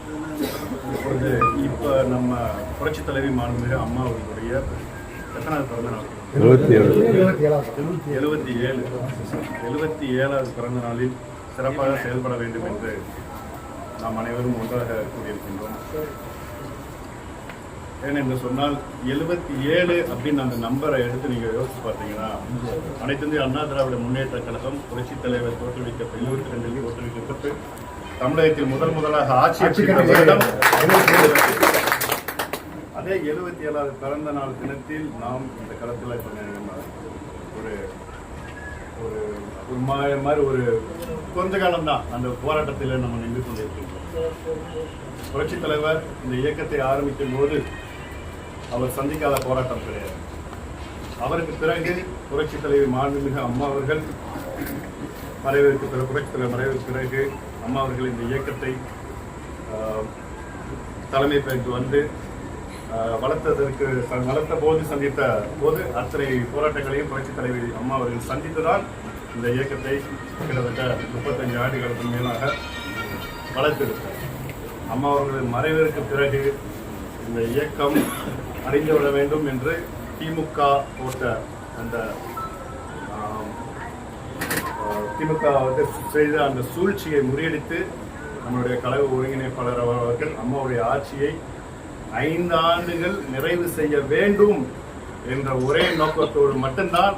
இப்பொழுது இப்போ நம்ம புரட்சி தலைவி மாண்புமிகு அம்மா அவர்களுடைய எத்தனாவது பிறந்த நாள்? 77வது பிறந்த நாளில் சிறப்பாக செயல்பட வேண்டும் என்று நாம் அனைவரும் ஒன்றாக கூறியிருக்கின்றோம். ஏனென்று சொன்னால் 77 அப்படின்னு அந்த நம்பரை எடுத்து நீங்கள் யோசிச்சு பார்த்தீங்கன்னா, அனைத்து இந்திய அண்ணா திராவிட முன்னேற்ற கழகம் புரட்சித் தலைவர் தோற்றுவிக்கப்பட்ட 72 தோற்றுவிக்கப்பட்டு தமிழகத்தில் முதலாக ஆட்சி வருடம் அதே 77வது பிறந்த நாள் தினத்தில் நாம் இந்த களத்தில் ஒரு ஒரு ஒரு மாதிரி ஒரு கொஞ்ச காலம்தான் அந்த போராட்டத்தில் நம்ம நின்று கொண்டிருக்கின்றோம். புரட்சித் தலைவர் இந்த இயக்கத்தை ஆரம்பிக்கும் போது அவர் சந்திக்காத போராட்டம் கிடையாது. அவருக்கு பிறகு புரட்சித் தலைவர் மாண்புமிகு அம்மா அவர்கள் மறைவிற்கு பிறகு புரட்சித் தலைவர் மறைவிற்கு பிறகு அம்மா அவர்கள் இந்த இயக்கத்தை தலைமை பெற்று வந்து வளர்த்த போது சந்தித்த போது அத்தனை போராட்டங்களையும் புரட்சித் தலைவி அம்மா அவர்கள் சந்தித்துதான் இந்த இயக்கத்தை கிட்டத்தட்ட 35 ஆண்டுகளுக்கு மேலாக வளர்த்திருக்கிறார். அம்மா அவர்களின் மறைவிற்கு பிறகு இந்த இயக்கம் அடைந்துவிட வேண்டும் என்று திமுக போட்ட அந்த திமுக செய்த அந்த சூழ்ச்சியை முறியடித்து நம்மளுடைய கழக ஒருங்கிணைப்பாளர் அவர்கள் அம்மாவுடைய ஆட்சியை 5 ஆண்டுகள் நிறைவு செய்ய வேண்டும் என்ற ஒரே நோக்கத்தோடு மட்டும்தான்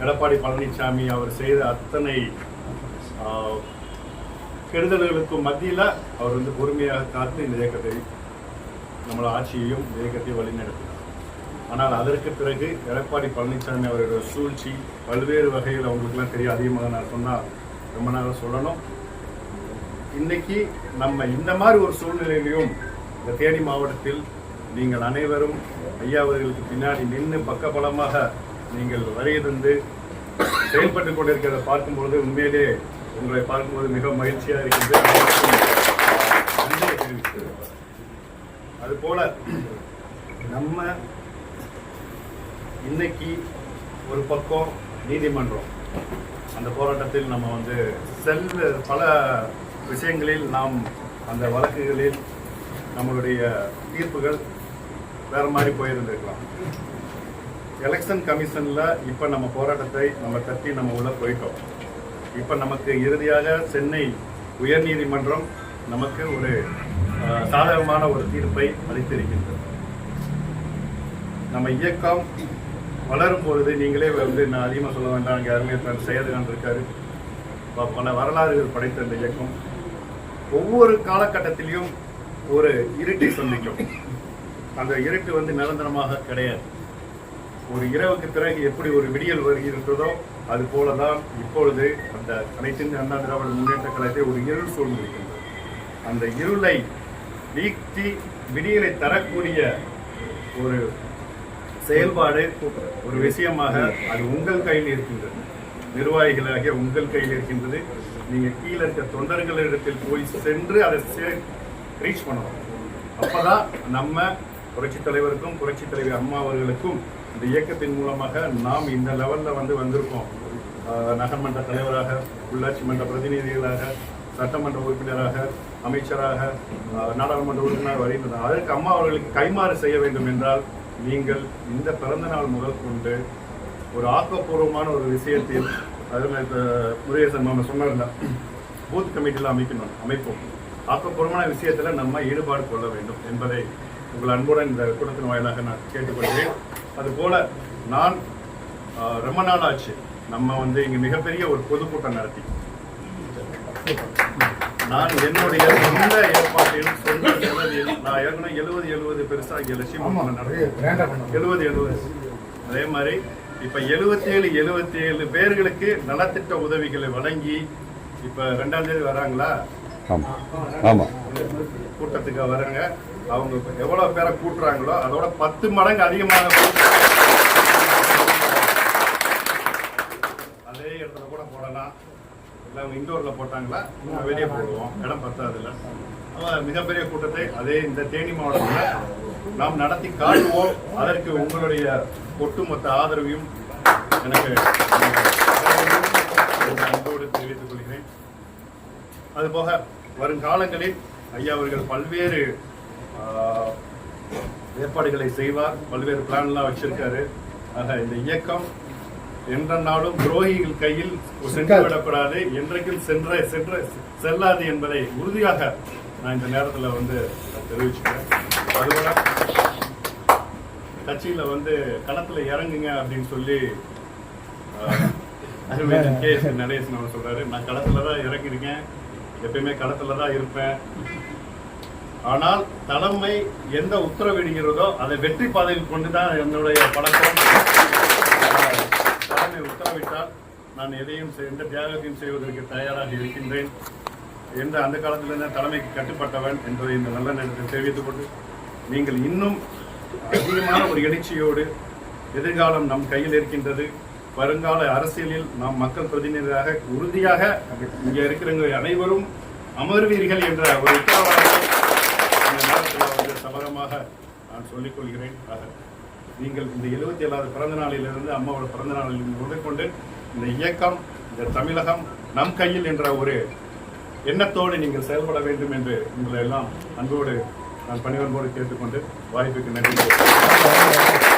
எடப்பாடி பழனிசாமி அவர் செய்த அத்தனை கெடுதல்களுக்கும் மத்தியில் அவர் பொறுமையாக காத்து இந்த இயக்கத்தை நம்மளோட ஆட்சியையும் இயக்கத்தையும் வழிநடத்தினார். ஆனால் அதற்கு பிறகு எடப்பாடி பழனிசாமி அவருடைய சூழ்ச்சி பல்வேறு வகையில் அவங்களுக்குலாம் தெரிய அதிகமாக நான் சொன்னால் ரொம்ப நேரம் சொல்லணும். இன்னைக்கு நம்ம இந்த மாதிரி ஒரு சூழ்நிலையிலையும் இந்த தேனி மாவட்டத்தில் நீங்கள் அனைவரும் ஐயா அவர்களுக்கு பின்னாடி நின்று பக்கபலமாக நீங்கள் வருகிறது செயல்பட்டு கொண்டிருக்கிறத பார்க்கும்போது உண்மையிலே உங்களை பார்க்கும்போது மிக மகிழ்ச்சியாக இருக்கிறது. அதுபோல நம்ம இன்னைக்கு ஒரு பக்கம் நீதிமன்றம் அந்த போராட்டத்தில் நம்ம பல விஷயங்களில் நாம் அந்த வழக்குகளில் நம்மளுடைய தீர்ப்புகள் வேற மாதிரி போயிருந்திருக்கலாம். எலெக்ஷன் கமிஷன்ல இப்ப நம்ம போராட்டத்தை நம்ம தட்டி நம்ம உள்ள போயிட்டோம். இப்ப நமக்கு இறுதியாக சென்னை உயர்நீதிமன்றம் நமக்கு ஒரு சாதகமான ஒரு தீர்ப்பை அளித்திருக்கின்றது. நம்ம இயக்கம் வளரும் பொழுது நீங்களே நான் அதிகமாக சொல்ல வேண்டாம், அங்கே அறிஞர் செயல்கான் இருக்காரு, பல வரலாறுகள் படைத்த இந்த இயக்கம் ஒவ்வொரு காலகட்டத்திலையும் ஒரு இருட்டை சந்திக்கும். அந்த இருட்டு நிரந்தரமாக கிடையாது. ஒரு இரவுக்கு பிறகு எப்படி ஒரு விடியல் வருகிறதோ அது போலதான் இப்பொழுது அந்த அனைத்து அண்ணா திராவிட முன்னேற்ற கழகத்தை ஒரு இருள் சூழ்ந்திருக்கின்றது. அந்த இருளை நீக்கி விடியலை தரக்கூடிய ஒரு செயல்பாடு ஒரு விஷயமாக அது உங்கள் கையில் இருக்கின்றது. நிர்வாகிகளாகிய உங்கள் கையில் இருக்கின்றது. நீங்க கீழே இருக்க தொண்டர்களிடத்தில் போய் சென்று அதை ரீச் பண்ணணும். அப்பதான் நம்ம புரட்சித் தலைவருக்கும் புரட்சித் தலைவி அம்மா அவர்களுக்கும் இந்த இயக்கத்தின் மூலமாக நாம் இந்த லெவல்ல வந்திருக்கோம். நகர்மன்ற தலைவராக, உள்ளாட்சி மன்ற பிரதிநிதிகளாக, சட்டமன்ற உறுப்பினராக, அமைச்சராக, நாடாளுமன்ற உறுப்பினர் வருகின்றனர். அதற்கு அம்மா அவர்களுக்கு கைமாறு செய்ய வேண்டும் என்றால் நீங்கள் இந்த பிறந்த நாள் முதல் கொண்டு ஒரு ஆக்கப்பூர்வமான ஒரு விஷயத்தில் முருகேசன் மாமா சொன்னார்ல, பூத் கமிட்டியில் அமைப்போம். ஆக்கப்பூர்வமான விஷயத்தில் நம்ம ஈடுபாடு கொள்ள வேண்டும் என்பதை உங்கள் அன்புடன் இந்த கூட்டத்தின் வாயிலாக நான் கேட்டுக்கொள்கிறேன். அதுபோல நான் ரொம்ப நாள் ஆச்சு நம்ம இங்கே மிகப்பெரிய ஒரு பொதுக்கூட்டம் நடத்தி நான் என்னுடைய சொந்த ஏற்பாட்டில் சொந்த செலவில் நான் ஏற்கனவே 70 பெருசாக இங்கே லட்சியம் 70 அதே மாதிரி இப்ப 77 பேர்களுக்கு நலத்திட்ட உதவிகளை வழங்கி இப்ப 2ஆம் தேதி வராங்களா கூட்டத்துக்கு வராங்க. அவங்க எவ்வளவு பேரை கூட்டுறாங்களோ அதோட 10 மடங்கு அதிகமாக அதே இடத்துல கூட போடலாம். இண்டோர்ல போட்டாங்களா வெளியே போடுவோம், இடம் பத்தாதுல. மிகப்பெரிய கூட்டத்தை அதே இந்த தேனி மாவட்டத்தில் நாம் நடத்தி காட்டுவோம். அதற்கு உங்களுடைய ஒட்டுமொத்த ஆதரவையும் எனக்கு அன்போடு தெரிவித்துக் கொள்கிறேன். அதுபோக வருங்காலங்களில் ஐயா அவர்கள் பல்வேறு ஏற்பாடுகளை செய்வார், பல்வேறு பிளான்லாம் வச்சிருக்காரு. ஆக இந்த இயக்கம் என்ற நாளும் துரோகிகள் கையில் சென்று விடக்கூடாது, என்றைக்கும் செல்லாது என்பதை உறுதியாக நான் இந்த நேரத்தில் வந்து தெரிவிச்சுக்கிறேன். அதுபோல கட்சியில வந்து களத்துல இறங்குங்க அப்படின்னு சொல்லி நடேசன் அவர் சொல்றாரு. நான் களத்துலதான் இறங்கிருக்கேன், எப்பயுமே களத்துலதான் இருப்பேன். ஆனால் தலைமை எந்த உத்தரவிடுகிறதோ அதை வெற்றி பாதையில் கொண்டுதான் என்னுடைய பழக்கம். தலைமை உத்தரவிட்டால் நான் எதையும் எந்த தியாகத்தையும் செய்வதற்கு தயாராக இருக்கின்றேன் என்று அந்த காலத்திலிருந்து தலைமைக்கு கட்டுப்பட்டவன் என்பதை இந்த நல்ல நேரத்தில் தெரிவித்துக் கொண்டு, நீங்கள் இன்னும் அதிகமான ஒரு எழுச்சியோடு எதிர்காலம் நம் கையில் இருக்கின்றது. வருங்கால அரசியலில் நாம் மக்கள் பிரதிநிதியாக உறுதியாக இங்கே இருக்கிறவங்க அனைவரும் அமர்வீர்கள் என்ற ஒரு உத்தரவாதத்தை இந்த நேரத்தில் வந்து சபதமாக நான் சொல்லிக் கொள்கிறேன். நீங்கள் இந்த 77வது பிறந்த நாளிலிருந்து அம்மாவோட பிறந்த நாளில் முதற்கொண்டு இந்த இயக்கம், இந்த தமிழகம் நம் கையில் என்ற ஒரு எண்ணத்தோடு நீங்கள் செயல்பட வேண்டும் என்று உங்களை எல்லாம் அன்போடு நான் பணிவன்போடு கேட்டுக்கொண்டு வாய்ப்புக்கு நன்றி.